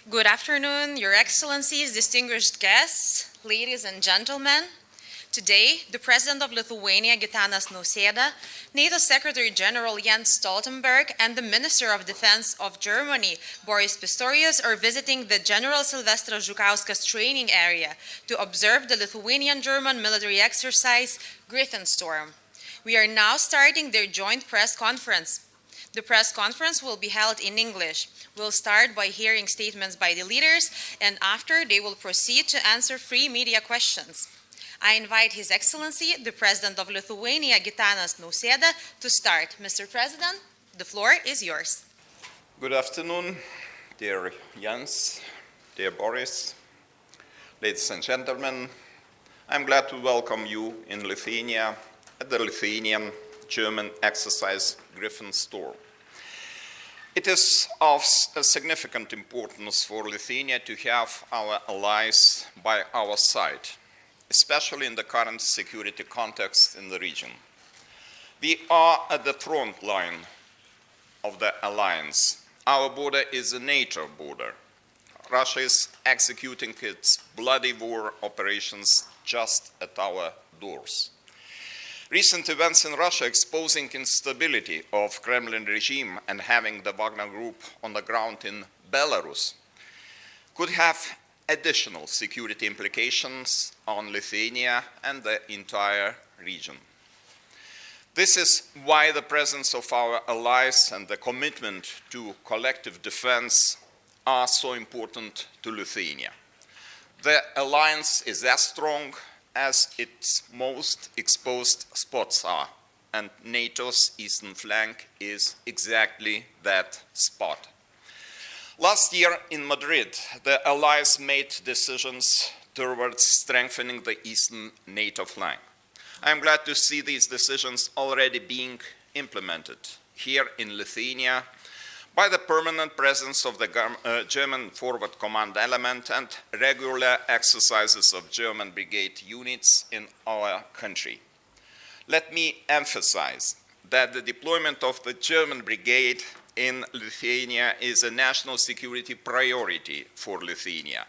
Good afternoon, Your Excellencies, distinguished guests, ladies and gentlemen. Today, the President of Lithuania, Gitanas Nausėda, NATO Secretary General Jens Stoltenberg, and the Minister of Defense of Germany, Boris Pistorius, are visiting the General Silvestras Žukauskas training area to observe the Lithuanian-German military exercise Grifonų. We are now starting their joint press conference. The press conference will be held in English. We'll start by hearing statements by the leaders, and after they will proceed to answer free media questions. I invite His Excellency, the President of Lithuania, Gitanas Nausėda, to start. Mr. President, the floor is yours. Good afternoon, dear Jens, dear Boris, ladies and gentlemen. I'm glad to welcome you in Lithuania at the Lithuanian-German exercise Grifonų. It is of significant importance for Lithuania to have our allies by our side, especially in the current security context in the region. We are at the front line of the alliance. Our border is a NATO border. Russia is executing its bloody war operations just at our doors. Recent events in Russia exposing instability of Kremlin regime and having the Wagner Group on the ground in Belarus could have additional security implications on Lithuania and the entire region. This is why the presence of our allies and the commitment to collective defense are so important to Lithuania. The alliance is as strong as its most exposed spots are, and NATO's eastern flank is exactly that spot. Last year in Madrid, the allies made decisions towards strengthening the eastern NATO flank. I am glad to see these decisions already being implemented here in Lithuania by the permanent presence of the German Forward Command element and regular exercises of German brigade units in our country. Let me emphasize that the deployment of the German brigade in Lithuania is a national security priority for Lithuania.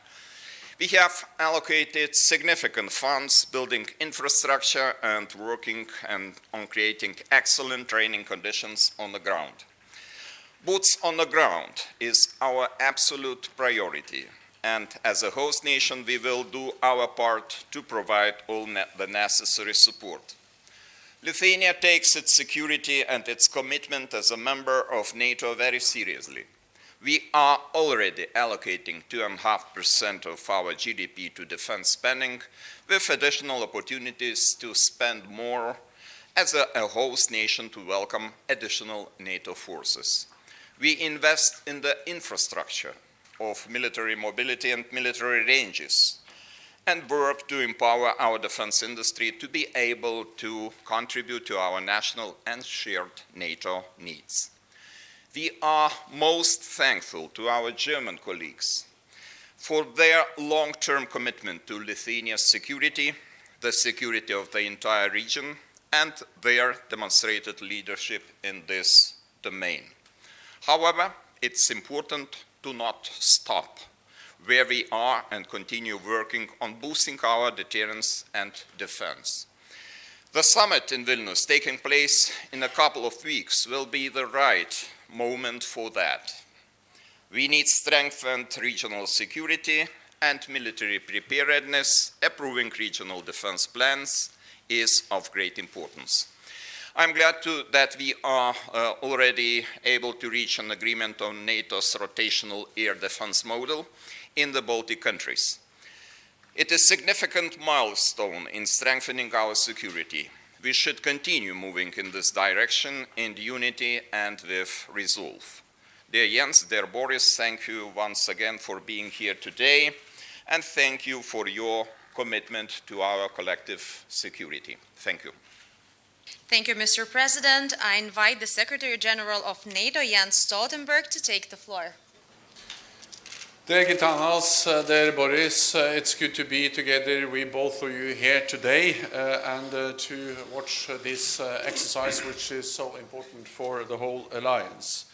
We have allocated significant funds building infrastructure and working on creating excellent training conditions on the ground. Boots on the ground is our absolute priority, and as a host nation, we will do our part to provide all the necessary support. Lithuania takes its security and its commitment as a member of NATO very seriously. We are already allocating 2.5% of our GDP to defense spending, with additional opportunities to spend more as a host nation to welcome additional NATO forces. We invest in the infrastructure of military mobility and military ranges and work to empower our defense industry to be able to contribute to our national and shared NATO needs. We are most thankful to our German colleagues for their long-term commitment to Lithuania's security, the security of the entire region, and their demonstrated leadership in this domain. However, it's important to not stop where we are and continue working on boosting our deterrence and defense. The summit in Vilnius, taking place in a couple of weeks, will be the right moment for that. We need strengthened regional security and military preparedness. Approving regional defense plans is of great importance. I'm glad that we are already able to reach an agreement on NATO's rotational air defense model in the Baltic countries. It is a significant milestone in strengthening our security. We should continue moving in this direction in unity and with resolve. Dear Jens, dear Boris, thank you once again for being here today, and thank you for your commitment to our collective security. Thank you. Thank you, Mr. President. I invite the Secretary General of NATO, Jens Stoltenberg, to take the floor. Dear Gitanas, dear Boris, it's good to be together with both of you here today and to watch this exercise, which is so important for the whole alliance.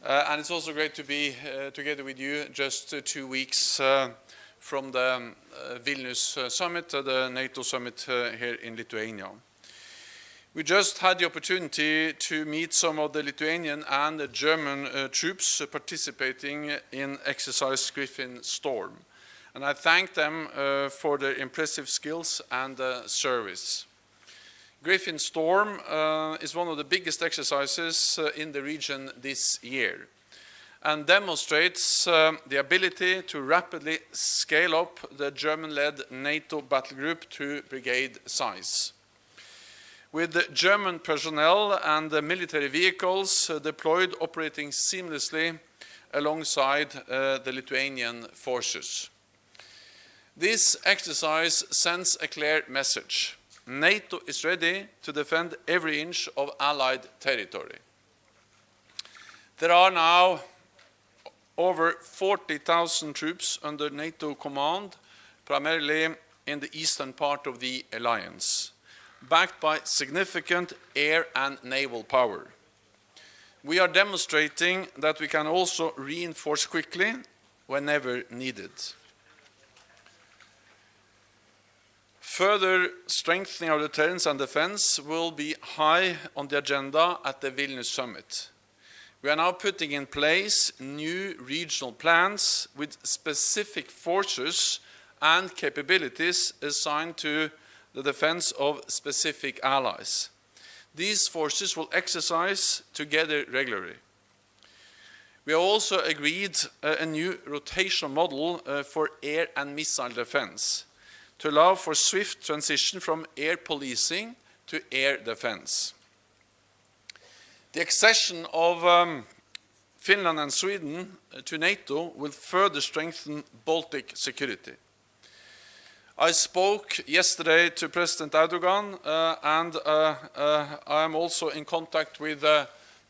And it's also great to be together with you just 2 weeks from the Vilnius summit, the NATO summit here in Lithuania. We just had the opportunity to meet some of the Lithuanian and the German troops participating in exercise Griffin Storm. And I thank them for their impressive skills and service. Griffin Storm is one of the biggest exercises in the region this year and demonstrates the ability to rapidly scale up the German-led NATO battle group to brigade size. With the German personnel and the military vehicles deployed operating seamlessly alongside the Lithuanian forces. This exercise sends a clear message. NATO is ready to defend every inch of Allied territory. There are now over 40,000 troops under NATO command, primarily in the eastern part of the alliance, backed by significant air and naval power. We are demonstrating that we can also reinforce quickly whenever needed. Further strengthening our deterrence and defense will be high on the agenda at the Vilnius summit. We are now putting in place new regional plans with specific forces and capabilities assigned to the defense of specific allies. These forces will exercise together regularly. We have also agreed a new rotational model for air and missile defense to allow for swift transition from air policing to air defense. The accession of Finland and Sweden to NATO will further strengthen Baltic security. I spoke yesterday to President Erdogan and I am also in contact with the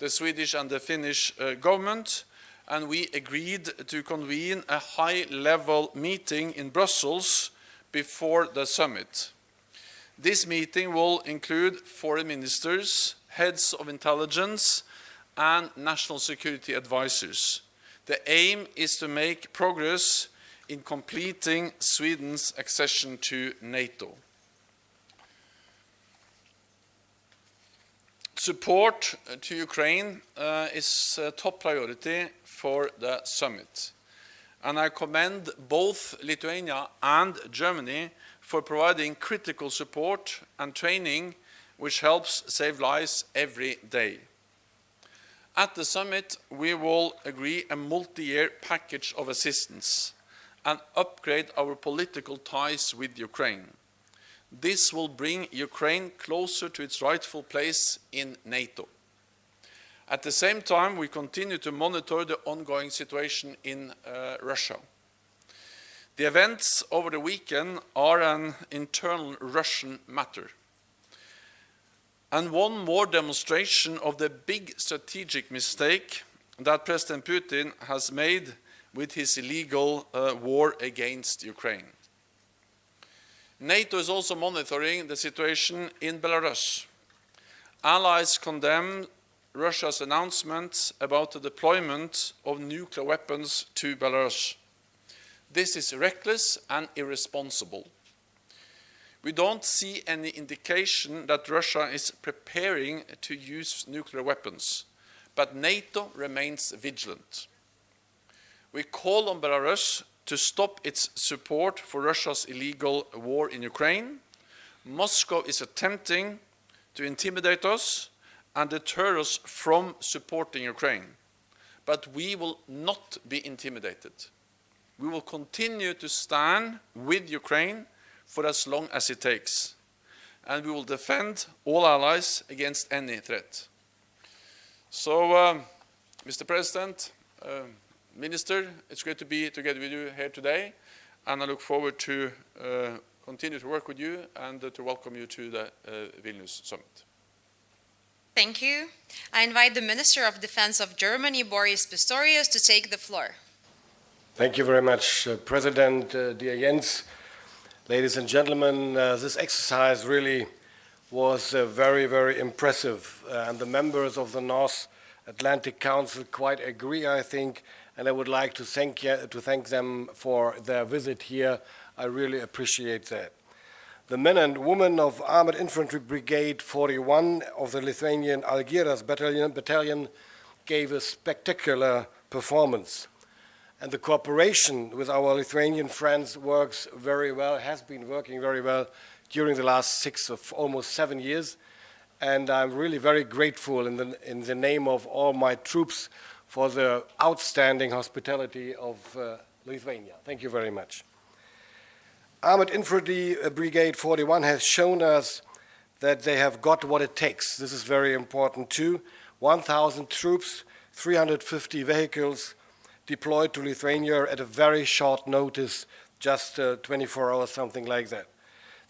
Swedish and the Finnish government, and we agreed to convene a high-level meeting in Brussels before the summit. This meeting will include foreign ministers, heads of intelligence, and national security advisors. The aim is to make progress in completing Sweden's accession to NATO. Support to Ukraine is a top priority for the summit. And I commend both Lithuania and Germany for providing critical support and training which helps save lives every day. At the summit, we will agree a multi-year package of assistance and upgrade our political ties with Ukraine. This will bring Ukraine closer to its rightful place in NATO. At the same time, we continue to monitor the ongoing situation in Russia. The events over the weekend are an internal Russian matter. And one more demonstration of the big strategic mistake that President Putin has made with his illegal war against Ukraine. NATO is also monitoring the situation in Belarus. Allies condemn Russia's announcements about the deployment of nuclear weapons to Belarus. This is reckless and irresponsible. We don't see any indication that Russia is preparing to use nuclear weapons, but NATO remains vigilant. We call on Belarus to stop its support for Russia's illegal war in Ukraine. Moscow is attempting to intimidate us and deter us from supporting Ukraine. But we will not be intimidated. We will continue to stand with Ukraine for as long as it takes. And we will defend all allies against any threat. So, Mr. President, Minister, it's great to be together with you here today. And I look forward to continue to work with you and to welcome you to the Vilnius Summit. Thank you. I invite the Minister of Defense of Germany, Boris Pistorius, to take the floor. Thank you very much, President, dear Jens. Ladies and gentlemen, this exercise really was very, very impressive. And the members of the North Atlantic Council quite agree, I think, and I would like to thank them for their visit here. I really appreciate that. The men and women of Armored Infantry Brigade 41 of the Lithuanian Algiras battalion gave a spectacular performance. And the cooperation with our Lithuanian friends works very well, has been working very well during the last almost 7 years. And I'm really very grateful in the name of all my troops for the outstanding hospitality of Lithuania. Thank you very much. Armored Infantry Brigade 41 has shown us that they have got what it takes. This is very important too. 1,000 troops, 350 vehicles deployed to Lithuania at a very short notice, just 24 hours, something like that.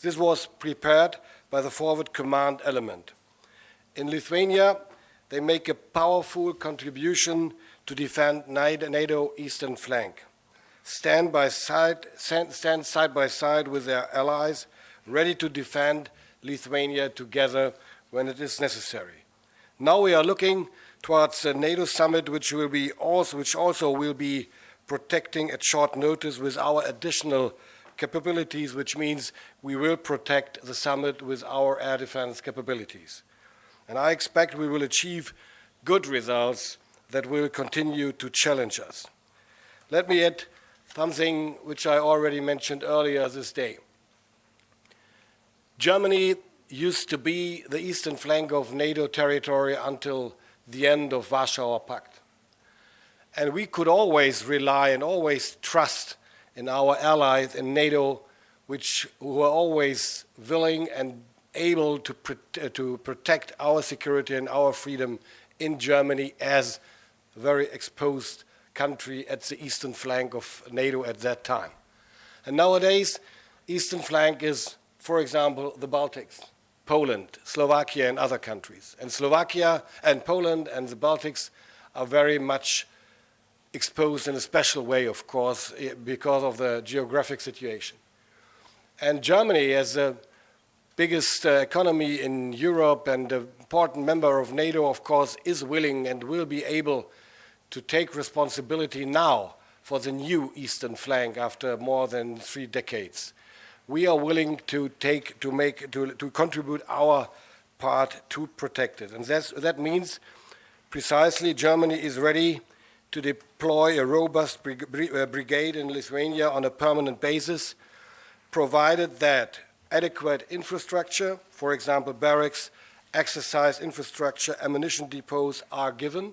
This was prepared by the forward command element. In Lithuania, they make a powerful contribution to defend NATO eastern flank. Stand side by side with their allies, ready to defend Lithuania together when it is necessary. Now we are looking towards the NATO summit, which also will be protecting at short notice with our additional capabilities, which means we will protect the summit with our air defense capabilities. And I expect we will achieve good results that will continue to challenge us. Let me add something which I already mentioned earlier this day. Germany used to be the eastern flank of NATO territory until the end of Warsaw Pact. And we could always rely and always trust in our allies in NATO, who were always willing and able to protect our security and our freedom in Germany as a very exposed country at the eastern flank of NATO at that time. And nowadays, eastern flank is, for example, the Baltics, Poland, Slovakia, and other countries. And Slovakia and Poland and the Baltics are very much exposed in a special way, of course, because of the geographic situation. And Germany, as the biggest economy in Europe and an important member of NATO, of course, is willing and will be able to take responsibility now for the new eastern flank after more than 3 decades. We are willing to contribute our part to protect it. And that means precisely Germany is ready to deploy a robust brigade in Lithuania on a permanent basis, provided that adequate infrastructure, for example, barracks, exercise infrastructure, ammunition depots are given,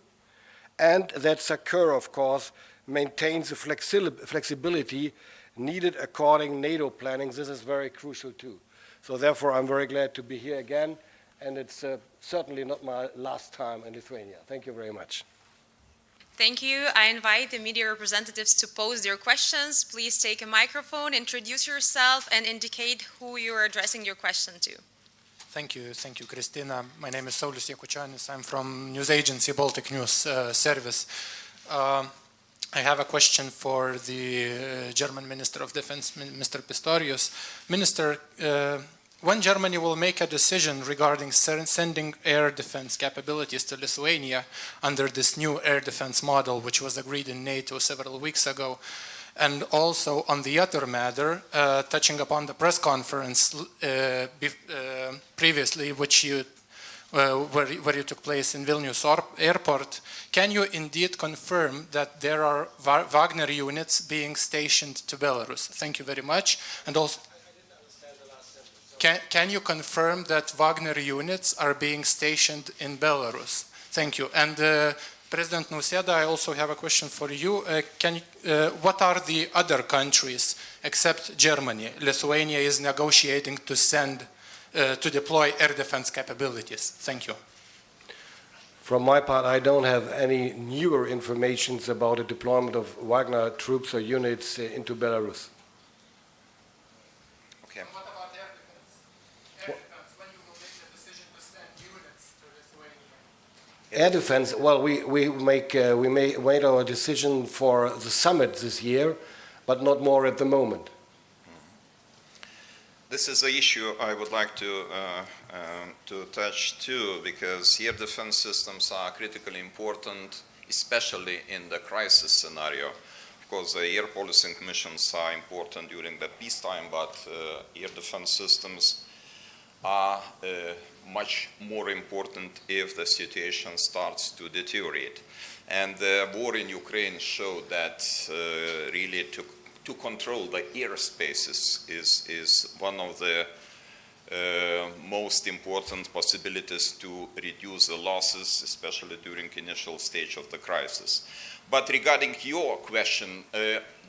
and that SACEUR, of course, maintains the flexibility needed according NATO planning. This is very crucial too. So therefore, I'm very glad to be here again, and it's certainly not my last time in Lithuania. Thank you very much. Thank you. I invite the media representatives to pose their questions. Please take a microphone, introduce yourself, and indicate who you are addressing your question to. Thank you, Kristina. My name is Saulius Jakučionis. I'm from news agency Baltic News Service. I have a question for the German Minister of Defense, Mr. Pistorius. Minister, when Germany will make a decision regarding sending air defense capabilities to Lithuania under this new air defense model, which was agreed in NATO several weeks ago, and also on the other matter, touching upon the press conference previously, where you took place in Vilnius airport, can you indeed confirm that there are Wagner units being stationed to Belarus? Thank you very much. And also, can you confirm that Wagner units are being stationed in Belarus? Thank you. And President Nausėda, I also have a question for you. What are the other countries except Germany Lithuania is negotiating to send to deploy air defense capabilities? Thank you. From my part, I don't have any newer information about the deployment of Wagner troops or units into Belarus. Okay. And what about air defense? Air defense, when you will make the decision to send units to Lithuania? Air defense, well, we made our decision for the summit this year, but not more at the moment. This is an issue I would like to touch too, because air defense systems are critically important, especially in the crisis scenario. Of course, the air policing missions are important during the peacetime, but air defense systems are much more important if the situation starts to deteriorate. And the war in Ukraine showed that really to control the airspaces is one of the most important possibilities to reduce the losses, especially during initial stage of the crisis. But regarding your question,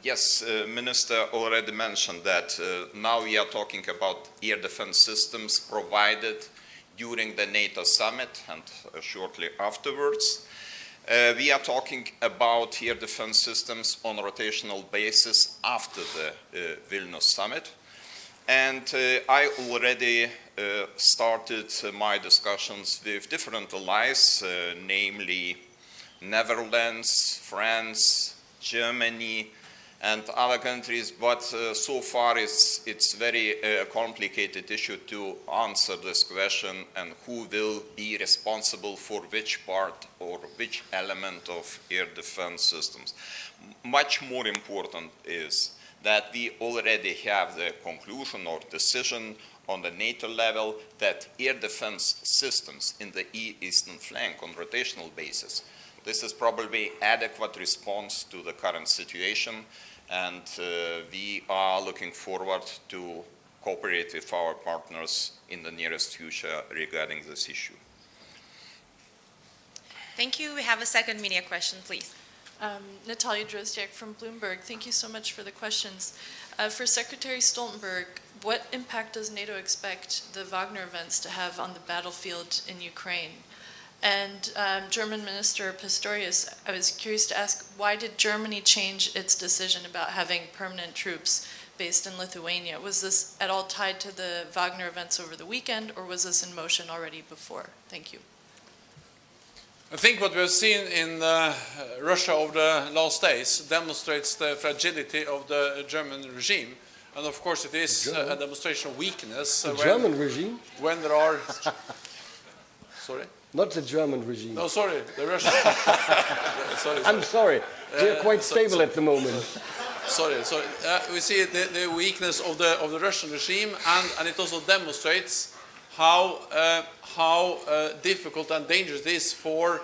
yes, Minister already mentioned that now we are talking about air defense systems provided during the NATO summit and shortly afterwards. We are talking about air defense systems on a rotational basis after the Vilnius summit. And I already started my discussions with different allies, namely Netherlands, France, Germany, and other countries, but so far it's very complicated issue to answer this question and who will be responsible for which part or which element of air defense systems. Much more important is that we already have the conclusion or decision on the NATO level that air defense systems in the eastern flank on rotational basis, this is probably adequate response to the current situation, and we are looking forward to cooperate with our partners in the nearest future regarding this issue. Thank you. We have a second media question, please. Natalia Drozdiak from Bloomberg. Thank you so much for the questions. For Secretary Stoltenberg, what impact does NATO expect the Wagner events to have on the battlefield in Ukraine? And German Minister Pistorius, I was curious to ask, why did Germany change its decision about having permanent troops based in Lithuania? Was this at all tied to the Wagner events over the weekend, or was this in motion already before? Thank you. I think what we have seen in Russia over the last days demonstrates the fragility of the German regime. And of course it is a demonstration of weakness. The German regime? When there are... Sorry? Not the German regime. No, sorry, the Russian. sorry. I'm sorry. They're quite stable at the moment. Sorry. We see the weakness of the Russian regime, and it also demonstrates how difficult and dangerous it is for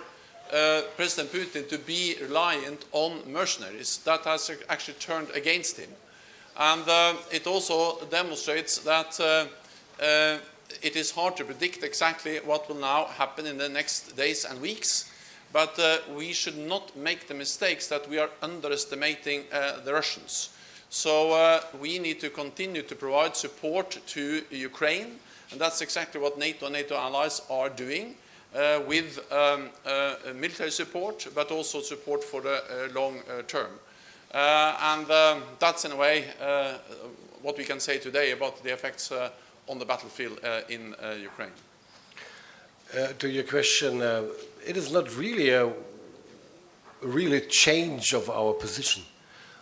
President Putin to be reliant on mercenaries. That has actually turned against him. And it also demonstrates that it is hard to predict exactly what will now happen in the next days and weeks. But we should not make the mistakes that we are underestimating the Russians. So we need to continue to provide support to Ukraine. And that's exactly what NATO and NATO allies are doing with military support, but also support for the long term. And that's in a way what we can say today about the effects on the battlefield in Ukraine. To your question, it is not really a change of our position.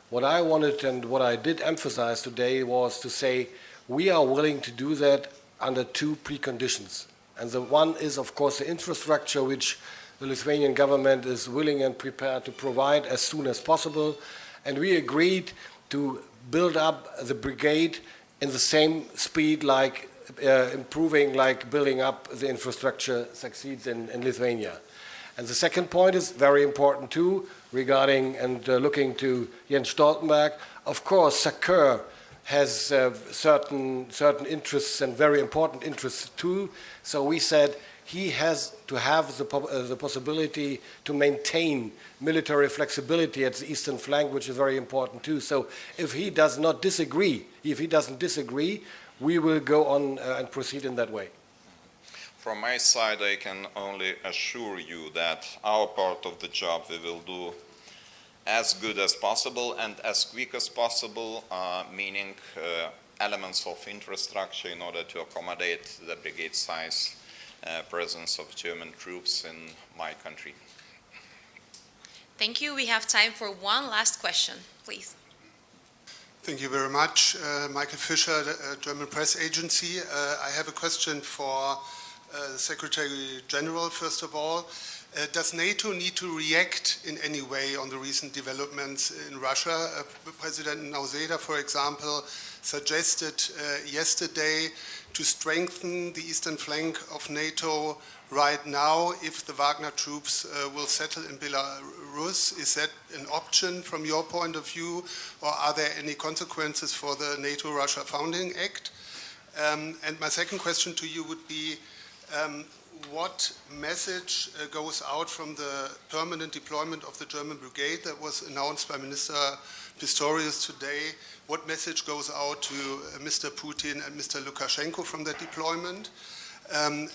What I wanted and what I did emphasize today was to say we are willing to do that under two preconditions. And the one is, of course, the infrastructure which the Lithuanian government is willing and prepared to provide as soon as possible. And we agreed to build up the brigade in the same speed like improving, like building up the infrastructure succeeds in Lithuania. And the second point is very important too, regarding and looking to Jens Stoltenberg. Of course, SACEUR has certain interests and very important interests too. So we said he has to have the possibility to maintain military flexibility at the eastern flank, which is very important too. So if he does not disagree, we will go on and proceed in that way. From my side, I can only assure you that our part of the job we will do as good as possible and as quick as possible, meaning elements of infrastructure in order to accommodate the brigade size presence of German troops in my country. Thank you. We have time for one last question, please. Thank you very much. Michael Fischer, German Press Agency. I have a question for the Secretary General, first of all. Does NATO need to react in any way on the recent developments in Russia? President Nausėda, for example, suggested yesterday to strengthen the eastern flank of NATO right now if the Wagner troops will settle in Belarus. Is that an option from your point of view, or are there any consequences for the NATO-Russia Founding Act? And my second question to you would be, what message goes out from the permanent deployment of the German brigade that was announced by Minister Pistorius today? What message goes out to Mr. Putin and Mr. Lukashenko from that deployment? And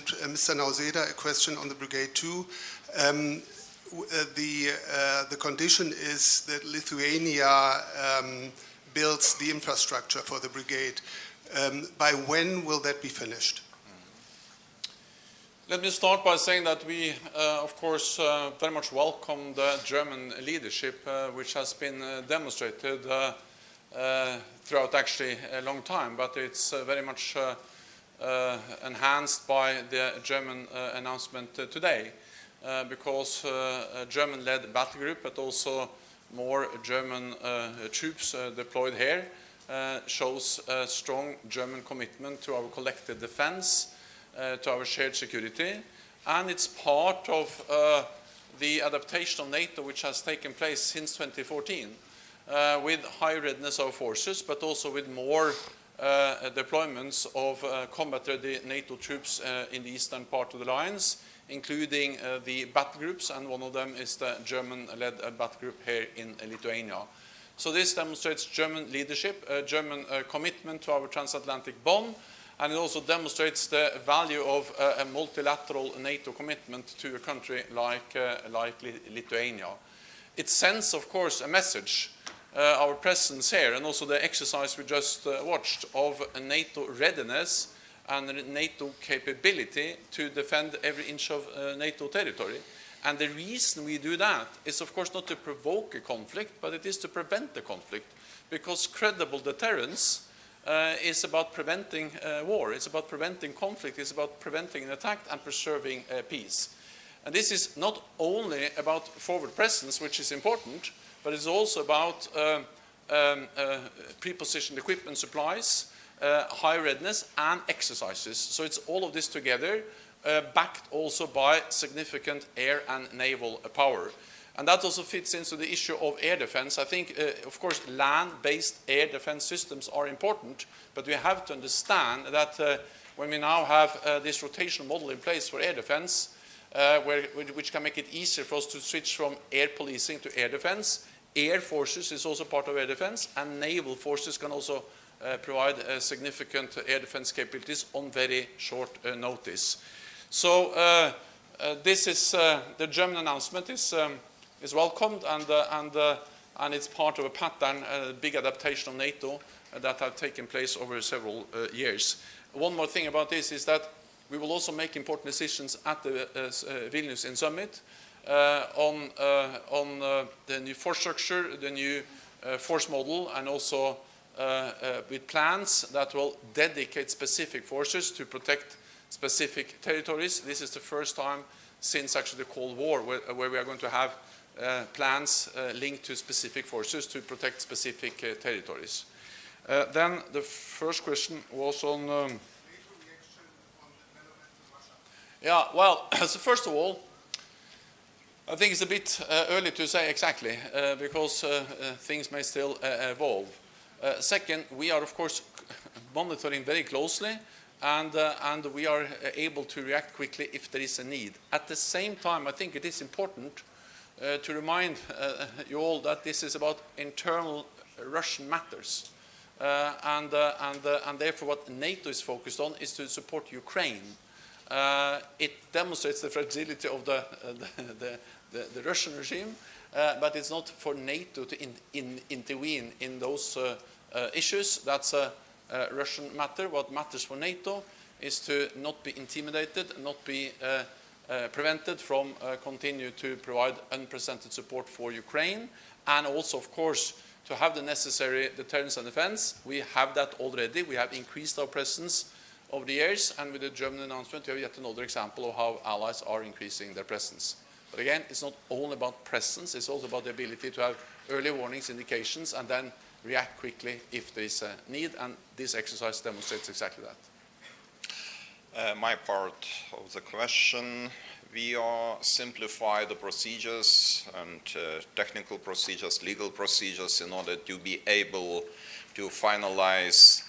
Mr. Nausėda, a question on the brigade too. The condition is that Lithuania builds the infrastructure for the brigade. By when will that be finished? Let me start by saying that we, of course, very much welcome the German leadership, which has been demonstrated throughout actually a long time, but it's very much enhanced by the German announcement today, because a German-led battle group, but also more German troops deployed here, shows a strong German commitment to our collective defense, to our shared security, and it's part of the adaptation of NATO which has taken place since 2014 with high readiness of forces, but also with more deployments of combat-ready NATO troops in the eastern part of the lines, including the battle groups, and one of them is the German-led battle group here in Lithuania. So this demonstrates German leadership, German commitment to our transatlantic bond, and it also demonstrates the value of a multilateral NATO commitment to a country like Lithuania. It sends, of course, a message, our presence here, and also the exercise we just watched, of a NATO readiness and a NATO capability to defend every inch of NATO territory. And the reason we do that is, of course, not to provoke a conflict, but it is to prevent the conflict, because credible deterrence is about preventing war, it's about preventing conflict, it's about preventing an attack and preserving peace. And this is not only about forward presence, which is important, but it's also about pre-positioned equipment supplies, high readiness, and exercises. So it's all of this together, backed also by significant air and naval power. And that also fits into the issue of air defense. I think, of course, land-based air defense systems are important, but we have to understand that when we now have this rotational model in place for air defense, which can make it easier for us to switch from air policing to air defense, air forces is also part of air defense, and naval forces can also provide significant air defense capabilities on very short notice. So this is the German announcement is welcomed, and it's part of a pattern, a big adaptation of NATO that have taken place over several years. One more thing about this is that we will also make important decisions at the Vilnius Summit on the new force structure, the new force model, and also with plans that will dedicate specific forces to protect specific territories. This is the first time since actually the Cold War where we are going to have plans linked to specific forces to protect specific territories. Then the first question was on... Yeah, well, so first of all, I think it's a bit early to say exactly, because things may still evolve. Second, we are, of course, monitoring very closely, and we are able to react quickly if there is a need. At the same time, I think it is important to remind you all that this is about internal Russian matters. And therefore what NATO is focused on is to support Ukraine. It demonstrates the fragility of the Russian regime, but it's not for NATO to intervene in those issues. That's a Russian matter. What matters for NATO is to not be intimidated, not be prevented from continue to provide unprecedented support for Ukraine, and also, of course, to have the necessary deterrence and defense. We have that already. We have increased our presence over the years, and with the German announcement, we have yet another example of how allies are increasing their presence. But again, it's not all about presence, it's also about the ability to have early warnings, indications, and then react quickly if there is a need, and this exercise demonstrates exactly that. My part of the question, we are simplify the procedures and technical procedures, legal procedures in order to be able to finalize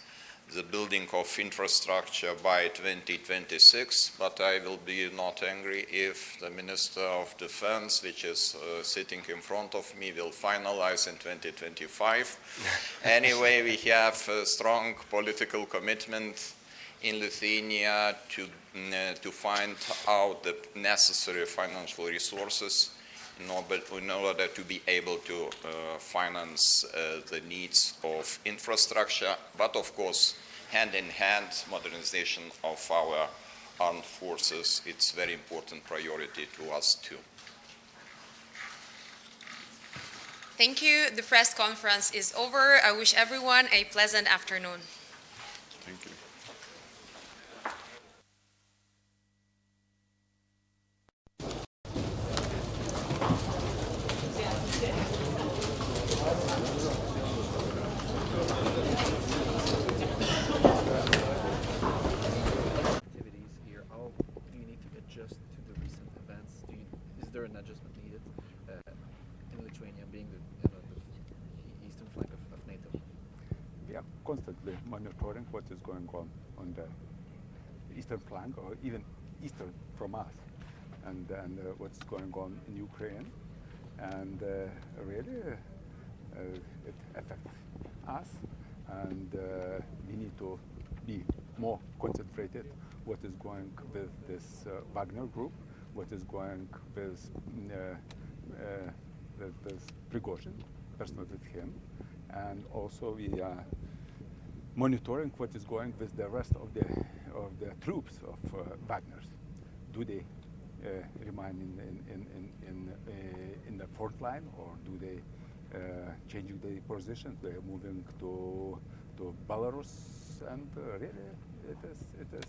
the building of infrastructure by 2026, but I will be not angry if the Minister of Defense, which is sitting in front of me, will finalize in 2025. Anyway, we have a strong political commitment in Lithuania to find out the necessary financial resources in order to be able to finance the needs of infrastructure, but of course, hand in hand, modernization of our armed forces, it's very important priority to us too. Thank you. The press conference is over. I wish everyone a pleasant afternoon. Thank you. Is there an adjustment needed in Lithuania, being the eastern flank of NATO? We are constantly monitoring what is going on the eastern flank, or even eastern from us, and what's going on in Ukraine, and really it affects us, and we need to be more concentrated what is going with this Wagner group, what is going with Prigozhin, personally with him, and also we are monitoring what is going with the rest of the troops of Wagner's. Do they remain in the front line, or do they changing their position? They are moving to Belarus, and really it is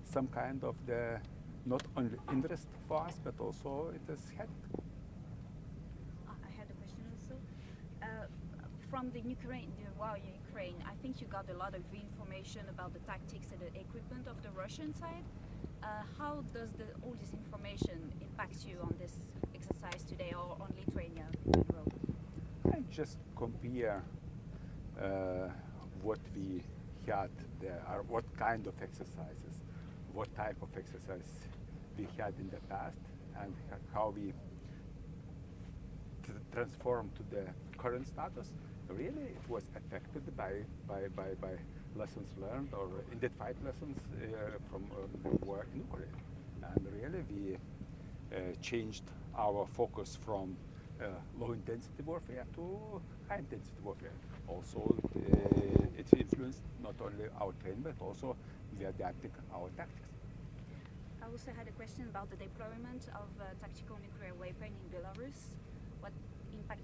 some kind of the not only interest for us, but also it is heading. I had a question also. From the Ukraine, I think you got a lot of information about the tactics and the equipment of the Russian side. How does all this information impact you on this exercise today, or on Lithuania in general? I just compare what we had there, or what kind of exercises, what type of exercise we had in the past, and how we transformed to the current status. Really, it was affected by lessons learned, or identified lessons from war in Ukraine. And really, we changed our focus from low-intensity warfare to high-intensity warfare. Also, it influenced not only our training, but also we adapted our tactics. I also had a question about the deployment of tactical nuclear weapon in Belarus. What impact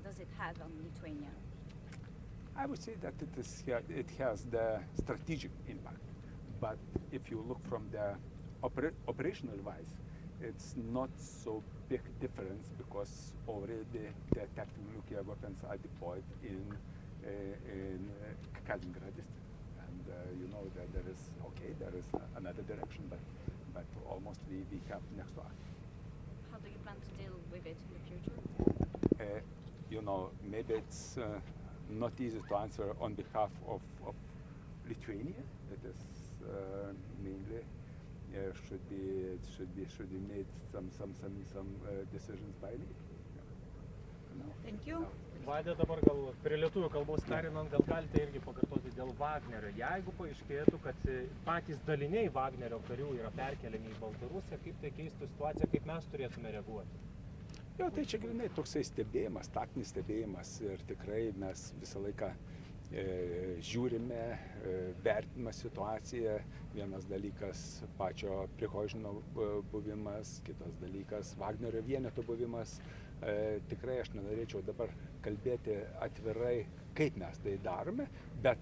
does it have on Lithuania? I would say that it has the strategic impact, but if you look from the operational wise, it's not so big difference, because already the tactical nuclear weapons are deployed in Kaliningrad district, and you know that there is another direction, but almost we have next to us. How do you plan to deal with it in the future? You know, maybe it's not easy to answer on behalf of Lithuania. It is mainly should be made some decisions by me. Thank you. Vaida, dabar gal prie lietuvių kalbos perinant, gal galite irgi pakartoti dėl Wagnerio. Jeigu paaiškėtų, kad patys daliniai Wagnerio karių yra perkeliami į Baltarusiją, kaip tai keistų situaciją, kaip mes turėtume reaguoti? Jo, tai čia grinai toksai stebėjimas, taktinis stebėjimas, ir tikrai mes visą laiką žiūrime, vertiname situaciją. Vienas dalykas pačio Prigozhino buvimas, kitas dalykas Wagnerio vieneto buvimas Tikrai aš nenorėčiau dabar kalbėti atvirai, kaip mes tai darome, bet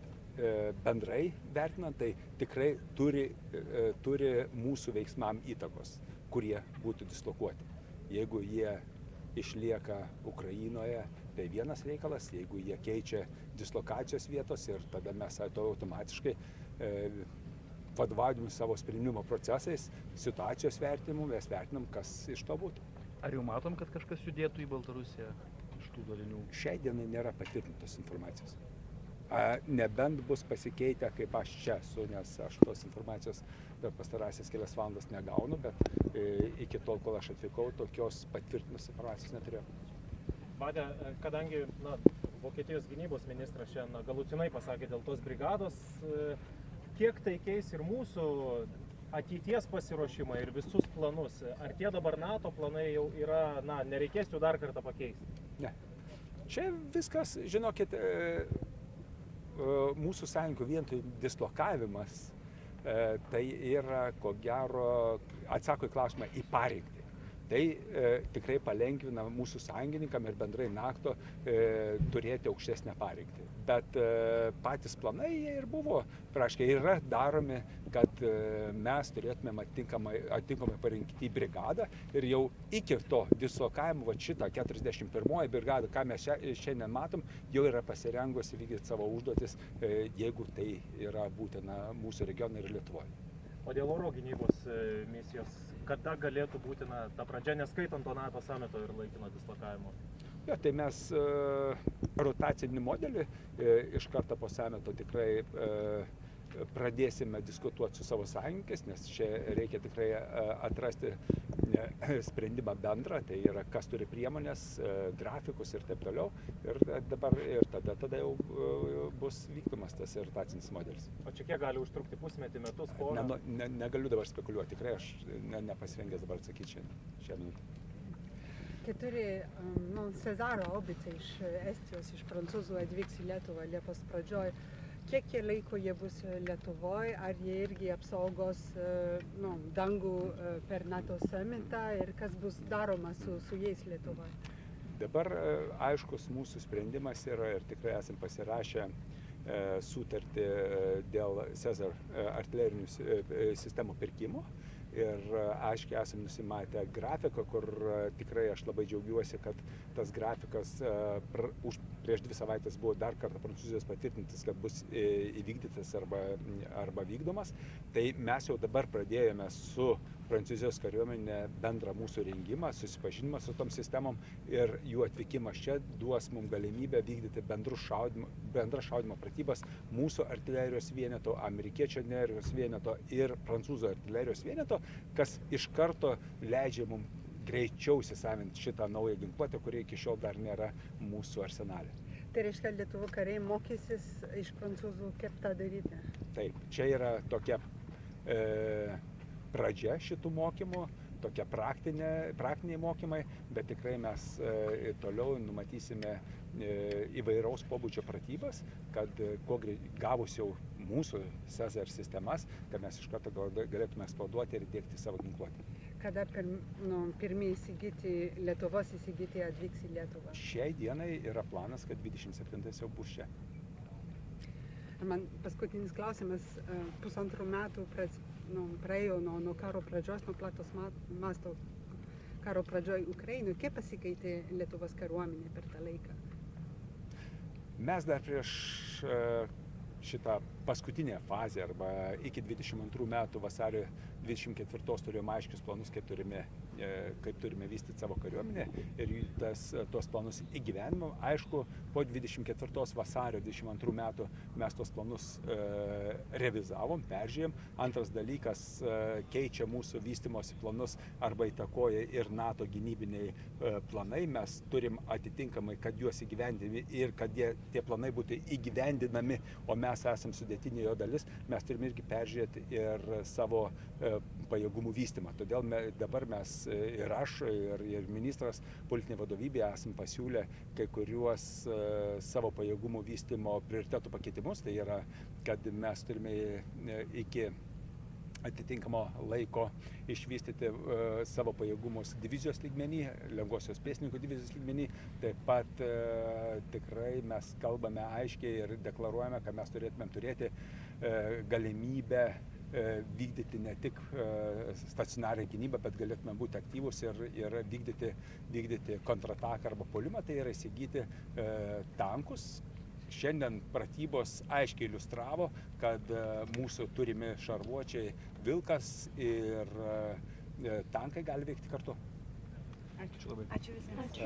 bendrai vertinant, tai tikrai turi mūsų veiksmam įtakos, kurie būtų dislokuoti. Jeigu jie išlieka Ukrainoje, tai vienas reikalas, jeigu jie keičia dislokacijos vietos ir tada mes automatiškai vadovaudami savo sprendimo procesais, situacijos vertinimu, mes vertinam, kas iš to būtų. Ar jau matom, kad kažkas judėtų į Baltarusiją iš tų dalinių? Šiai dienai nėra patvirtintos informacijos. Nebent bus pasikeitę, kaip aš čia esu, nes aš tos informacijos per pastarąsias kelias valandas negaunu, bet iki tol, kol aš atvykau, tokios patvirtintos informacijos neturėjau. Vade, kadangi Vokietijos gynybos ministras šiandien galutinai pasakė dėl tos brigados, kiek tai keis ir mūsų ateities pasiruošimą ir visus planus? Ar tie dabar NATO planai jau yra, nereikės jų dar kartą pakeisti? Ne. Čia viskas, žinokit, mūsų sąjungų vietų dislokavimas, tai yra, ko gero, atsako į klausimą, į pareigtį. Tai tikrai palengvina mūsų sąjungininkam ir bendrai NATO turėti aukštesnę pareigtį. Bet patys planai jie ir buvo, praškai, yra daromi, kad mes turėtumėm atitinkamai parinkti brigadą ir jau iki to dislokavimo, šitą 41 brigadą, ką mes šiandien matom, jau yra pasirengusi vykdyti savo užduotis, jeigu tai yra būtina mūsų regione ir Lietuvoje. O dėl oro gynybos misijos, kada galėtų būti ta pradžia, neskaitant to NATO samito ir laikino dislokavimo? Jo, tai mes rotacinį modelį iš karto po samito tikrai pradėsime diskutuoti su savo sąjungininkais, nes čia reikia tikrai atrasti sprendimą bendrą, tai yra kas turi priemonės, grafikus ir taip toliau. Ir tada jau bus vykdomas tas rotacinis modelis. O čia kiek gali užtrukti pusmetį, metus, porą? Negaliu dabar spekuliuoti, tikrai aš nepasirengęs dabar atsakyti šią minutę. 4 Cezaro obice iš Estijos, iš prancūzų atvyks į Lietuvą Liepos pradžioj. Kiek laiko jie bus Lietuvoje, ar jie irgi apsaugos dangų per NATO samitą ir kas bus daroma su jais Lietuvoje? Dabar aiškus mūsų sprendimas yra ir tikrai esam pasirašę sutartį dėl Cezar artilerinių sistemų pirkimo. Ir aiškiai esame nusimatę grafiką, kur tikrai aš labai džiaugiuosi, kad tas grafikas prieš 2 savaitės buvo dar kartą Prancūzijos patvirtintas, kad bus įvykdytas arba vykdomas. Tai mes jau dabar pradėjome su Prancūzijos kariuomenė bendrą mūsų rengimą, susipažinimą su tom sistemom ir jų atvykimas čia duos mums galimybę vykdyti bendras šaudymo pratybas mūsų artilerijos vieneto, amerikiečių artilerijos vieneto ir prancūzų artilerijos vieneto, kas iš karto leidžia mums greičiau įsisavinti šitą naują ginkluotę, kuri iki šiol dar nėra mūsų arsenale. Tai reiškia, Lietuvos kariai mokysis iš prancūzų, kaip tą daryti? Taip, čia yra tokia pradžia šitų mokymų, tokie praktiniai mokymai, bet tikrai mes toliau numatysime įvairaus pobūdžio pratybas, kad gavus jau mūsų Cezar sistemas, kad mes iš karto galėtume eksploatuoti ir dėkti savo ginkluotę. Kada pirmi Lietuvos įsigyti atvyks į Lietuvą? Šiai dienai yra planas, kad 27 jau bus čia. Man paskutinis klausimas, 1,5 metų praėjo nuo karo pradžios, nuo platos masto karo pradžioj Ukrainoje. Kaip pasikeitė Lietuvos kariuomenė per tą laiką? Mes dar prieš šitą paskutinę fazę arba iki 22 metų vasario 24 turėjome aiškius planus, kaip turime vystyti savo kariuomenę ir tuos planus įgyvenimą. Aišku, po 24 vasario 22 metų mes tuos planus revizavom, peržiūrėjom. Antras dalykas, keičia mūsų vystymosi planus arba įtakoja ir NATO gynybiniai planai. Mes turim atitinkamai, kad juos įgyvendinami ir kad tie planai būtų įgyvendinami, o mes esam sudėtinė jo dalis, mes turime irgi peržiūrėti ir savo pajėgumų vystymą. Todėl dabar mes ir aš, ir ministras, politinė vadovybė esam pasiūlę kai kuriuos savo pajėgumų vystymo prioritetų pakeitimus. Tai yra, kad mes turime iki atitinkamo laiko išvystyti savo pajėgumus divizijos lygmenį, lengvosios pėstininkų divizijos lygmenį. Taip pat tikrai mes kalbame aiškiai ir deklaruojame, kad mes turėtumėm turėti galimybę vykdyti ne tik stacionarią gynybą, bet galėtume būti aktyvus ir vykdyti kontrataką arba puolimą, tai yra įsigyti tankus. Šiandien pratybos aiškiai iliustravo, kad mūsų turimi šarvuočiai Vilkas ir tankai gali veikti kartu. Ačiū visiems.